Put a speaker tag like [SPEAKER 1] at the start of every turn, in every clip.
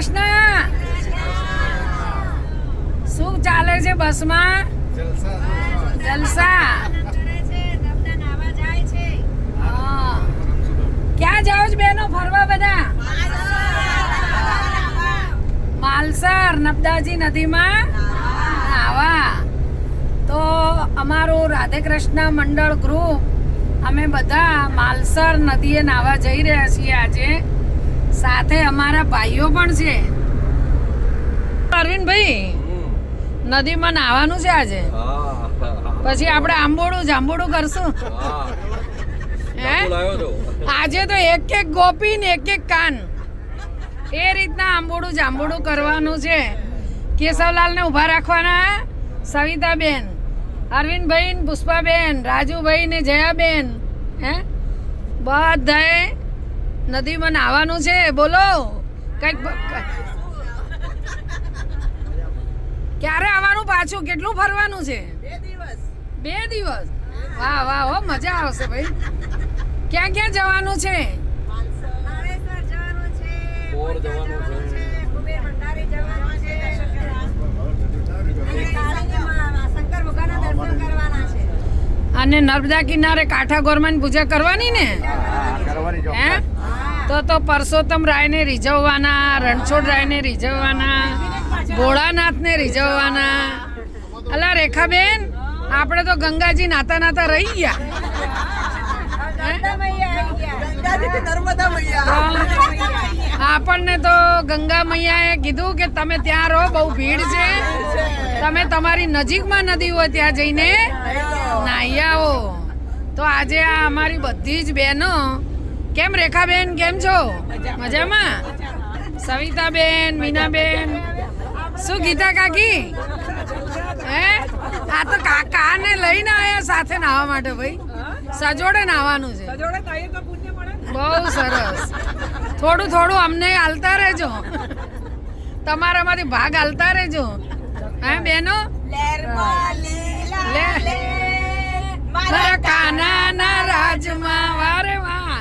[SPEAKER 1] કૃષ્ણ. શું ચાલે છે બસમાં? જલસા. હા. ક્યાં જાઓ છો બેનો ફરવા બધા? માલસર નર્મદાજી નદીમાં નાવા. તો અમારું રાધે કૃષ્ણ મંડળ ગ્રુપ અમે બધા માલસર નદીએ નાવા જઈ રહ્યા છીએ આજે. સાથે અમારા ભાઈઓ પણ છે. અરવિંદભાઈ, નદીમાં નાવાનું છે આજે. પછી આપણે જાંબુડું કરશું. હે, આજે તો એક એક ગોપી ને એક એક કાન, એ રીતના જાંબુડું કરવાનું છે. કેશવલાલ ને ઉભા રાખવાના. સવિતાબેન, અરવિંદભાઈ ને પુષ્પાબેન, રાજુભાઈ ને જયાબેન, હે બધાએ નદીમાં નાવાનું છે. બોલો કઈક. ક્યારે આવવાનું પાછું? કેટલું ફરવાનું છે? 2 દિવસ. વાહ વાહ, હો મજા આવશે ભાઈ. ક્યાં ક્યાં જવાનું છે? અને નર્મદા કિનારે કાંઠા ગોરમાની પૂજા કરવાની ને? હે, તો પરસોત્તમ રાયને રીઝવવાના, રણછોડ રાયને રીઝવવાના, ભોળાનાથને રીઝવવાના. અલા રેખાબેન, આપણે તો ગંગાજી નાતા રહી ગયા. આપણને તો ગંગા મૈયાએ કીધું કે તમે ત્યાં રહો, બહુ ભીડ છે, તમે તમારી નજીકમાં નદી હોય ત્યાં જઈને નાહી આવો. તો આજે આ અમારી બધી જ બહેનો. કેમ રેખાબેન, કેમ છો? મજામાં? સવિતાબેન, મીનાબેન, શું ગીતા કાકી? હે, આ તો કાકાને લઈને આવ્યા સાથે નાહવા માટે. ભાઈ સજોડે નાહવાનું છે. બહુ સરસ. થોડું અમને હાલતા રહેજો, તમારામાંથી ભાગ હાલતા રહેજો. હે બેનો, કાનાના રાજમાં. વારે વાહ.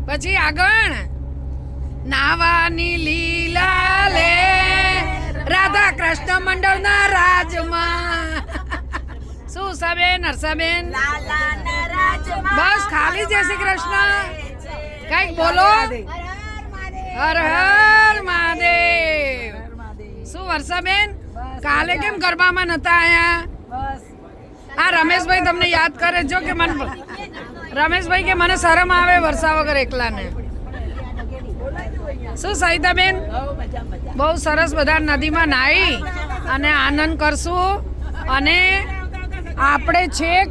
[SPEAKER 1] પછી આગળ નાવાની લીલા લે રાધા કૃષ્ણ મંડળના રાજમાં. શું સબેન, હર્ષાબેન? બસ ખાલી જય શ્રી કૃષ્ણ. કઈક બોલો. હર હર મહાદેવ. શું વર્ષાબેન, કાલે કેમ ગરબામાં નતા આયા? આ રમેશભાઈ તમને યાદ કરે જો કે રમેશભાઈ કે મને શરમ આવે વર્ષા વગર એકલાને. શું સવિતાબેન? બહુ સરસ. બધા નદીમાં નાહી અને આનંદ કરશું. અને આપણે છેક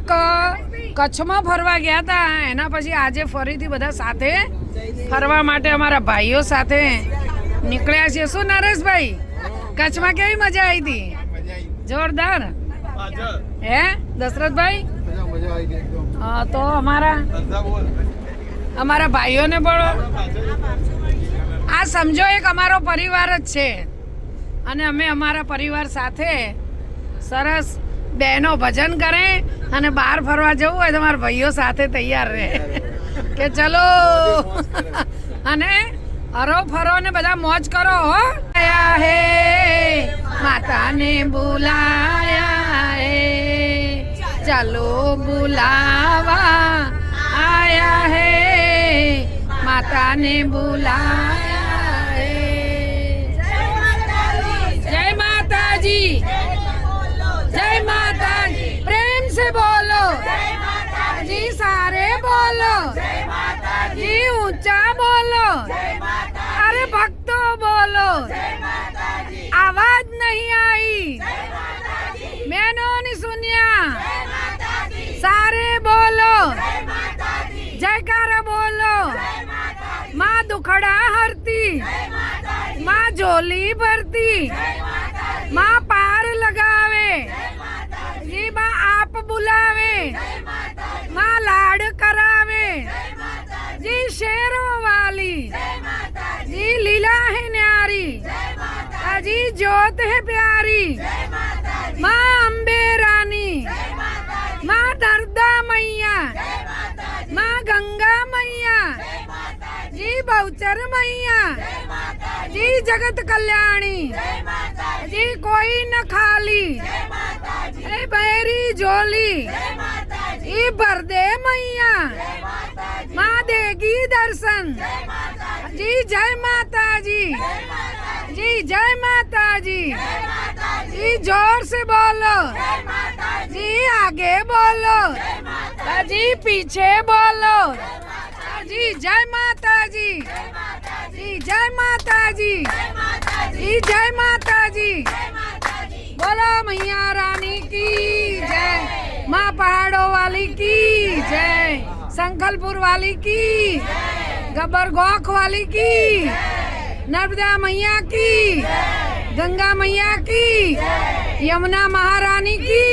[SPEAKER 1] કચ્છમાં ફરવા ગયા હતા, એના પછી આજે ફરીથી બધા સાથે ફરવા માટે અમારા ભાઈઓ સાથે નીકળ્યા છીએ. શું નરેશભાઈ, કચ્છમાં કેવી મજા આવી હતી? જોરદાર. હે દશરથભાઈ? હા, તો અમારા ભાઈઓને પણ આ સમજો એક અમારો પરિવાર જ છે. અને અમે અમારા પરિવાર સાથે સરસ બહેનો ભજન કરે અને બહાર ફરવા જવું હોય તો મારા ભાઈઓ સાથે તૈયાર રહે કે ચલો અને હરો ફરો ને બધા મોજ કરો. હો હે માતાને બુલાયા હે, ચાલો બુલાવા આયા હે, માતાને બુલાયા હે. જય માતાજી, जय माता दी. प्रेम से बोलो जय माता जी. सारे बोलो जय माता जी. ऊंचा बोलो जय माता. अरे भक्तों बोलो जय माता जी. आवाज नहीं आई जय माता जी. मैंने नहीं सुनिया जय माता जी. सारे बोलो जय माता जी. जयकारा बोलो जय माता जी. माँ दुखड़ा हरती जय माता जी. माँ झोली भरती जय माता जी. माँ पार लगावे जी. माँ आप बुलावे माँ लाड करावे जी. शेरों वाली जी. लीला है न्यारी जी. ज्योत है प्यारी माँ अम्बे रानी, माँ दर्दा मैया, माँ गंगा मैया जी. बहुचर मैया जी जगत कल्याणी जी कोई न खाली ए बैरी झोली ई भर दे मैया माँ देगी दर्शन जी जय माता जी जी जय माता जी जी जोर से बोलो जी आगे बोलो जी पीछे बोलो जी जय माता जी जी जय माता जी जी जय माता जी बोलो मैया रानी की जय माँ पहाड़ों वाली की जय संखलपुर वाली की गब्बर गोख वाली की नर्मदा मैया की गंगा मैया की यमुना महारानी की